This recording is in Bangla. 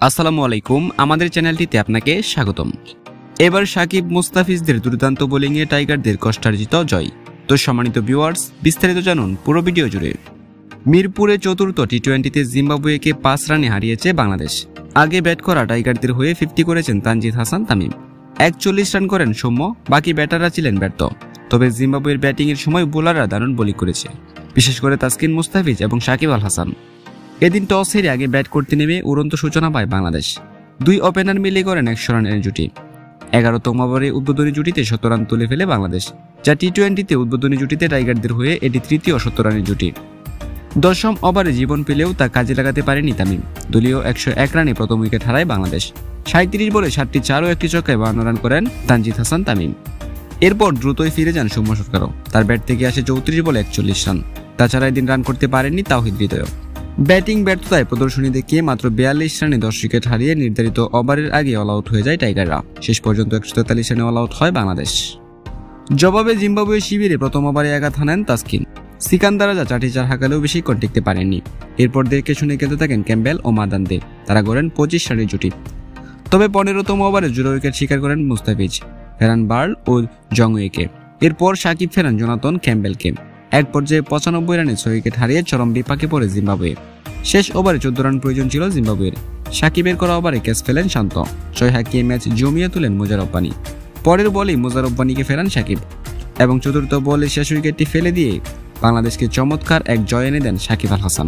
আসসালামু আলাইকুম, আমাদের চ্যানেলটিতে আপনাকে স্বাগতম। এবার সাকিব মুস্তাফিজদের দুর্দান্ত বোলিংয়ে টাইগারদের কষ্টার্জিত জয়। তো সম্মানিত ভিউয়ার্স, বিস্তারিত জানুন পুরো ভিডিও জুড়ে। মিরপুরে চতুর্থ টি-20তে জিম্বাবুয়েকে 5 রানে হারিয়েছে বাংলাদেশ। আগে ব্যাট করা টাইগারদের হয়ে 50 করেছেন তানজিদ হাসান তামিম। 41 রান করেন সৌম্য, বাকি ব্যাটাররা ছিলেন ব্যর্থ। তবে জিম্বাবুয়ের ব্যাটিংয়ের সময় বোলাররা দারুণ বোলিং করেছে, বিশেষ করে তাসকিন মুস্তাফিজ এবং সাকিব আল হাসান। এদিন টস হেরে আগে ব্যাট করতে নেমে উড়ন্ত সূচনা পায় বাংলাদেশ। 2 ওপেনার মিলে করেন 100 রানের জুটি। 11তম ওভারে উদ্বোধনী জুটিতে 100 রান তুলে ফেলে বাংলাদেশ, যা টি-20তে উদ্বোধনী জুটিতে টাইগারদের হয়ে এটি তৃতীয় 100 রানের জুটি। 10ম ওভারে জীবন পেলেও তা কাজে লাগাতে পারেনি তামিম। দলীয় 101 রানে প্রথম উইকেট হারায় বাংলাদেশ। 37 বলে 7টি 4 ও 1টি ছক্কায় 52 রান করেন তানজিদ হাসান তামিম। এরপর দ্রুতই ফিরে যান সৌম্য সরকারও। তার ব্যাট থেকে আসে 34 বলে 41 রান। তাছাড়া এদিন রান করতে পারেননি তাওহিদ হৃদয়। ব্যাটিং ব্যর্থতায় প্রদর্শনী দেখিয়ে মাত্র 42 রানে 10 উইকেট হারিয়ে নির্ধারিত ওভারের আগে অল আউট হয়ে যায় টাইগাররা। শেষ পর্যন্ত 143 রানে অল আউট হয় বাংলাদেশ। জবাবে জিম্বাবুয়ে শিবিরে প্রথম ওভারে আঘাত হানেন তাসকিন। সিকান্দার রাজা 4 হাঁকালেও বেশিক্ষণ টিকতে পারেননি। এরপর দেখে শুনে খেলতে থাকেন ক্যাম্বেল ও মাদান্দে। তারা গড়েন 25 রানের জুটি। তবে 15তম ওভারে জোড়া উইকেট শিকার করেন মুস্তাফিজ, ফেরান বার্ল ও জংওয়েকে। এরপর সাকিব ফেরান জোনাতন ক্যাম্বেলকে। এক পর্যায়ে 95 রানে 6 উইকেট হারিয়ে চরম বিপাকে পড়ে জিম্বাবুয়ে। শেষ ওভারে 14 রান প্রয়োজন ছিল জিম্বাবুয়ের। সাকিবের করা ওভারে ক্যাচ ফেলেন শান্ত। 6 হাঁকিয়ে ম্যাচ জমিয়ে তুলেন মুজারব্বানী। পরের বলেই মুজারব্বানীকে ফেরান সাকিব এবং চতুর্থ বলে শেষ উইকেটটি ফেলে দিয়ে বাংলাদেশকে চমৎকার এক জয় এনে দেন সাকিব আল হাসান।